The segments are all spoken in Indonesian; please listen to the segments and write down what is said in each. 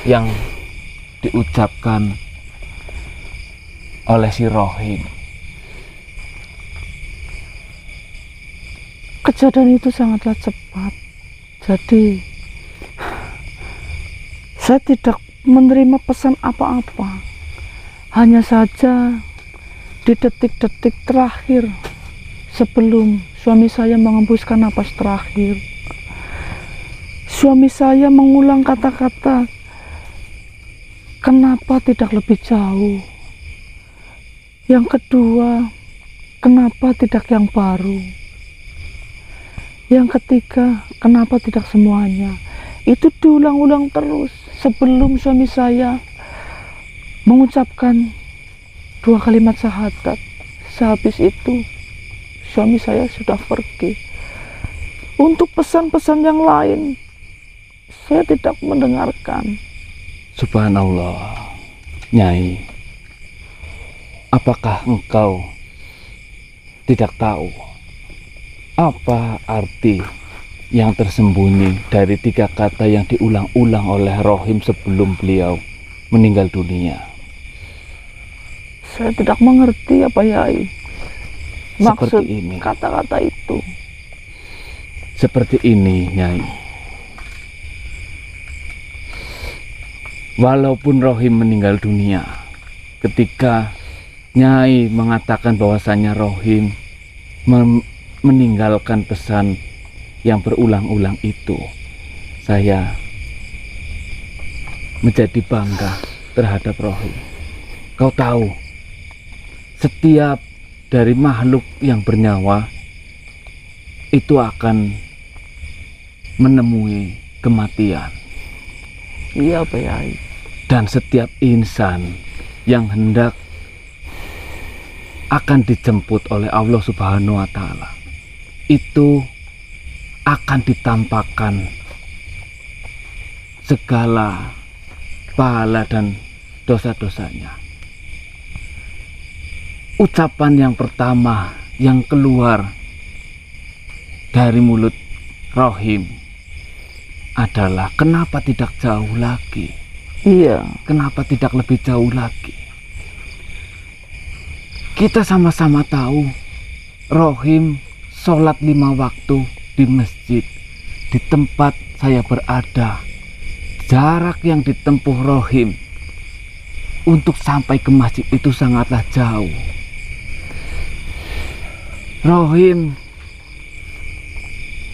yang diucapkan oleh si Rohim. Kejadian itu sangatlah cepat. Jadi saya tidak menerima pesan apa-apa. Hanya saja di detik-detik terakhir sebelum suami saya mengembuskan napas terakhir, suami saya mengulang kata-kata, kenapa tidak lebih jauh? Yang kedua, kenapa tidak yang baru? Yang ketiga, kenapa tidak semuanya? Itu diulang-ulang terus sebelum suami saya mengucapkan 2 kalimat syahadat. Sehabis itu suami saya sudah pergi. Untuk pesan-pesan yang lain saya tidak mendengarkan. Subhanallah, Nyai, apakah engkau tidak tahu apa arti yang tersembunyi dari 3 kata yang diulang-ulang oleh Rohim sebelum beliau meninggal dunia? Saya tidak mengerti apa Yai maksud Seperti ini. kata-kata itu. Seperti ini, Nyai. Walaupun Rohim meninggal dunia, ketika Nyai mengatakan bahwasanya Rohim meninggalkan pesan yang berulang-ulang itu, saya menjadi bangga terhadap Rohim. Kau tahu, setiap dari makhluk yang bernyawa itu akan menemui kematian. Iya Pak Yai. Dan setiap insan yang hendak akan dijemput oleh Allah Subhanahu wa Ta'ala, itu akan ditampakkan segala pahala dan dosa-dosanya. Ucapan yang pertama yang keluar dari mulut Rohim adalah, kenapa tidak jauh lagi? Iya. Kenapa tidak lebih jauh lagi? Kita sama-sama tahu Rohim sholat 5 waktu di masjid, di tempat saya berada. Jarak yang ditempuh Rohim untuk sampai ke masjid itu sangatlah jauh. Rohim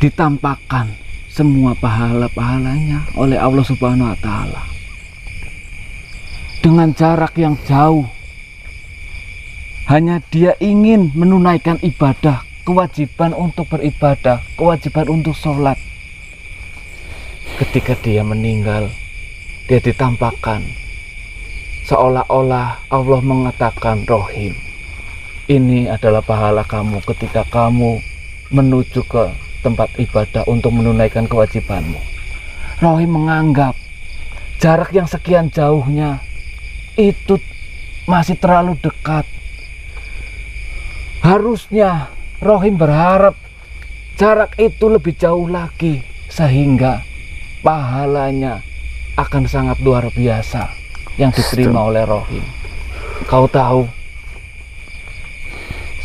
ditampakkan semua pahala-pahalanya oleh Allah Subhanahu wa Ta'ala dengan jarak yang jauh. Hanya dia ingin menunaikan ibadah, kewajiban untuk beribadah, kewajiban untuk sholat. Ketika dia meninggal, dia ditampakkan seolah-olah Allah mengatakan, Rohim, ini adalah pahala kamu ketika kamu menuju ke tempat ibadah untuk menunaikan kewajibanmu. Rohim menganggap jarak yang sekian jauhnya itu masih terlalu dekat. Harusnya Rohim berharap jarak itu lebih jauh lagi, sehingga pahalanya akan sangat luar biasa yang diterima oleh Rohim. Kau tahu,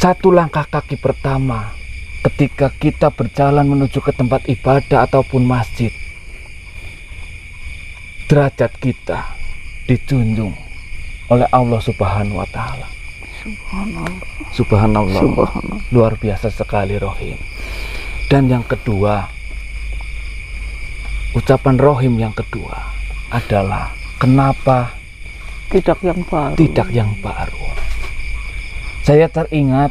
satu langkah kaki pertama ketika kita berjalan menuju ke tempat ibadah ataupun masjid, derajat kita dijunjung oleh Allah Subhanahu wa Ta'ala. Subhanallah. Luar biasa sekali Rohim. Dan yang kedua, ucapan Rohim yang kedua adalah, kenapa tidak yang baru? Tidak yang baru. Saya teringat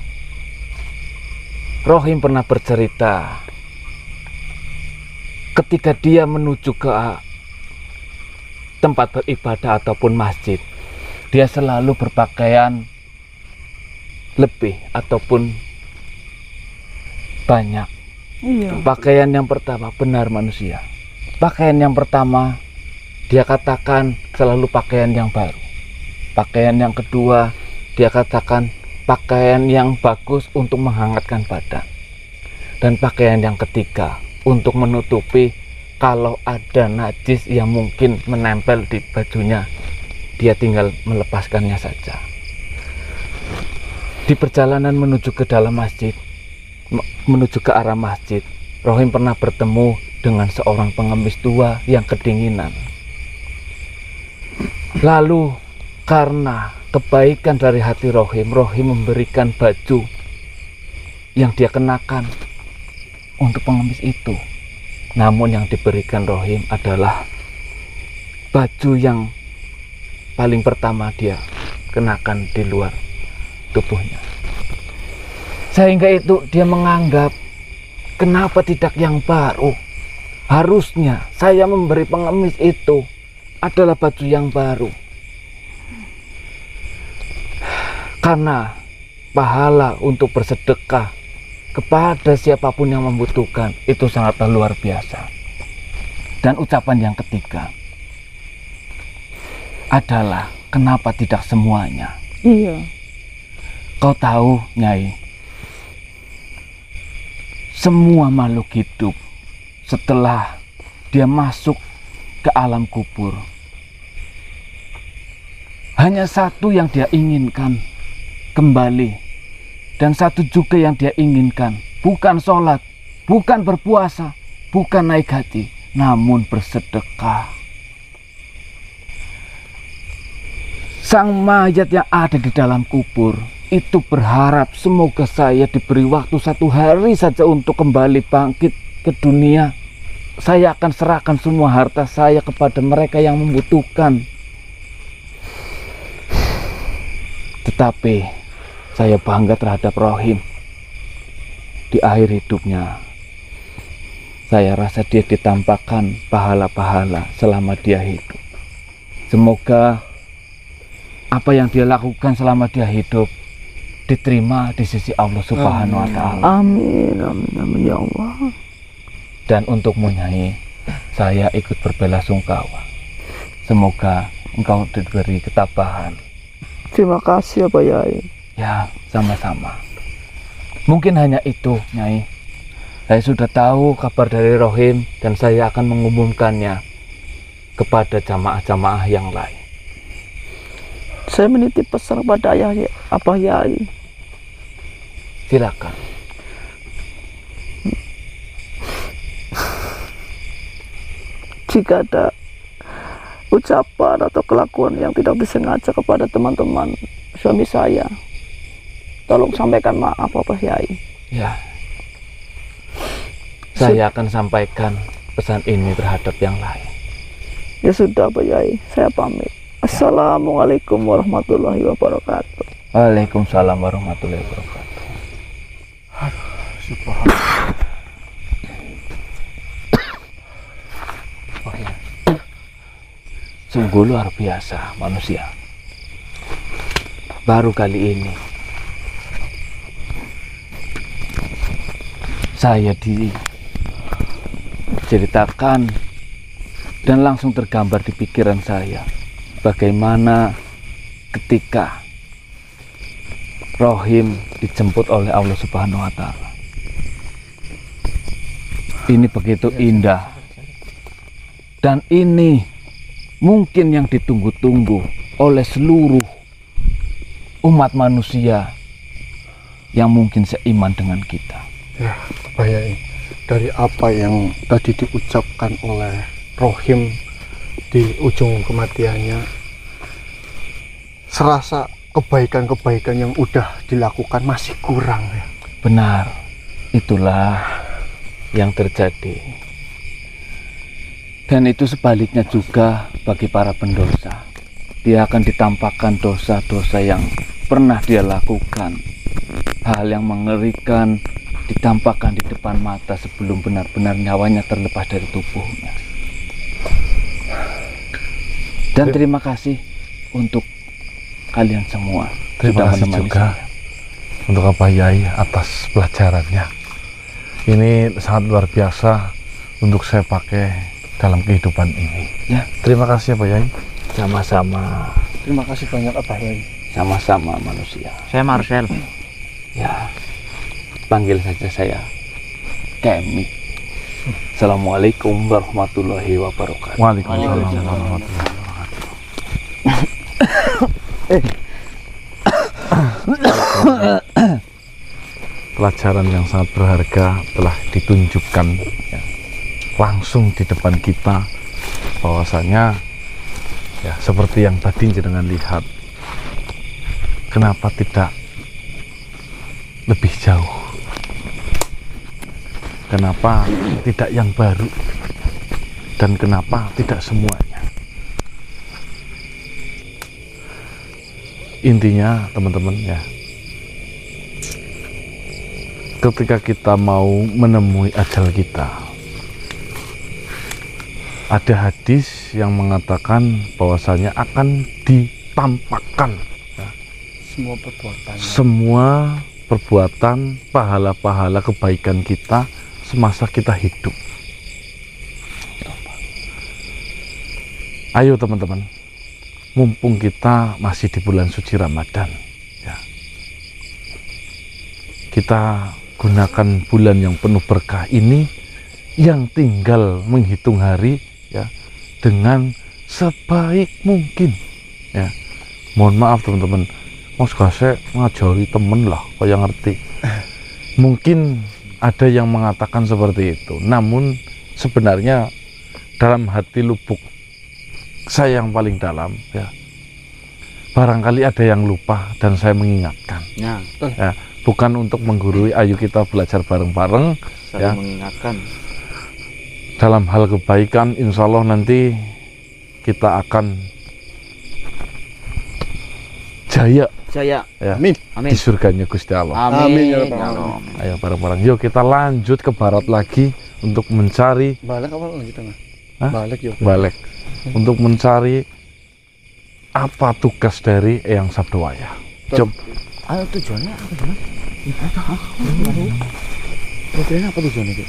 Rohim pernah bercerita ketika dia menuju ke tempat beribadah ataupun masjid, dia selalu berpakaian lebih ataupun banyak. Iya. Pakaian yang pertama, benar manusia, pakaian yang pertama dia katakan selalu pakaian yang baru. Pakaian yang kedua dia katakan pakaian yang bagus untuk menghangatkan badan. Dan pakaian yang ketiga untuk menutupi kalau ada najis yang mungkin menempel di bajunya, dia tinggal melepaskannya saja. Di perjalanan menuju ke dalam masjid, menuju ke arah masjid, Rohim pernah bertemu dengan seorang pengemis tua yang kedinginan. Lalu karena kebaikan dari hati Rohim memberikan baju yang dia kenakan untuk pengemis itu. Namun yang diberikan Rohim adalah baju yang paling pertama dia kenakan di luar tubuhnya. Sehingga itu dia menganggap, kenapa tidak yang baru? Harusnya saya memberi pengemis itu adalah baju yang baru. Karena pahala untuk bersedekah kepada siapapun yang membutuhkan itu sangatlah luar biasa. Dan ucapan yang ketiga adalah, kenapa tidak semuanya? Iya. Kau tahu, Nyai, semua makhluk hidup setelah dia masuk ke alam kubur, hanya satu yang dia inginkan, kembali. Dan satu juga yang dia inginkan, bukan sholat, bukan berpuasa, bukan naik haji, namun bersedekah. Sang mayat yang ada di dalam kubur itu berharap semoga saya diberi waktu 1 hari saja untuk kembali bangkit ke dunia. Saya akan serahkan semua harta saya kepada mereka yang membutuhkan. Tetapi saya bangga terhadap Rohim. Di akhir hidupnya, saya rasa dia ditampakkan pahala-pahala selama dia hidup. Semoga apa yang dia lakukan selama dia hidup diterima di sisi Allah Subhanahu wa Ta'ala. Amin, amin, amin ya Allah. Dan untukmu, Nyai, saya ikut berbelasungkawa. Semoga engkau diberi ketabahan. Terima kasih ya Pak Yai. Ya, sama-sama. Mungkin hanya itu, Nyai. Saya sudah tahu kabar dari Rohim dan saya akan mengumumkannya kepada jamaah-jamaah yang lain. Saya menitip pesan kepada Abah Yai. Silakan. Jika ada ucapan atau kelakuan yang tidak disengaja kepada teman-teman suami saya, tolong sampaikan maaf Abah Yai. Ya, saya akan sampaikan pesan ini terhadap yang lain. Ya sudah Abah Yai, saya pamit. Assalamualaikum warahmatullahi wabarakatuh. Waalaikumsalam warahmatullahi wabarakatuh. Oh ya. Sungguh luar biasa manusia. Baru kali ini saya diceritakan dan langsung tergambar di pikiran saya bagaimana ketika Rohim dijemput oleh Allah Subhanahu wa Ta'ala. Ini begitu indah, dan ini mungkin yang ditunggu-tunggu oleh seluruh umat manusia yang mungkin seiman dengan kita. Ya, Pak Yai, dari apa yang tadi diucapkan oleh Rohim di ujung kematiannya, serasa kebaikan-kebaikan yang udah dilakukan masih kurang ya. Benar, itulah yang terjadi. Dan itu sebaliknya juga bagi para pendosa. Dia akan ditampakkan dosa-dosa yang pernah dia lakukan. Hal yang mengerikan ditampakkan di depan mata sebelum benar-benar nyawanya terlepas dari tubuhnya. Dan terima kasih untuk kalian semua. Terima kasih juga untuk Abah Yai atas pelajarannya. Ini sangat luar biasa untuk saya pakai dalam kehidupan ini. Ya, terima kasih Abah Yai. Sama-sama. Terima kasih banyak Abah Yai. Sama-sama manusia. Saya Ya, panggil saja saya Kemi. Assalamualaikum warahmatullahi wabarakatuh. Waalaikumsalam warahmatullahi wabarakatuh. Pelajaran yang sangat berharga telah ditunjukkan ya, langsung di depan kita, bahwasanya ya seperti yang tadi jenengan lihat, kenapa tidak lebih jauh, kenapa tidak yang baru, dan kenapa tidak semuanya. Intinya teman-teman ya, ketika kita mau menemui ajal kita, ada hadis yang mengatakan bahwasanya akan ditampakkan ya, semua perbuatan pahala-pahala kebaikan kita semasa kita hidup. Ayo teman-teman, mumpung kita masih di bulan suci Ramadan ya, kita gunakan bulan yang penuh berkah ini, yang tinggal menghitung hari ya dengan sebaik mungkin ya. Mohon maaf teman-teman, Mas Gase ngajari temen lah kaya ngerti. Mungkin ada yang mengatakan seperti itu, namun sebenarnya dalam hati lubuk saya yang paling dalam ya, barangkali ada yang lupa dan saya mengingatkan Ya, betul. ya, bukan untuk menggurui, ayo kita belajar bareng-bareng ya, Mengingatkan. dalam hal kebaikan. Insya Allah nanti kita akan jaya Saya. ya, Amin. Amin. di surganya Gusti Allah. Amin, ya Amin. Rabbal Alamin. Ayo bareng-bareng, yuk kita lanjut ke barat lagi untuk mencari Balik apa lagi tengah? Hah? Balik yuk. balik, untuk mencari apa tugas dari Eyang Sabdowaya. Jom. Tujuannya apa, Mas? Tujuannya apa tujuannya?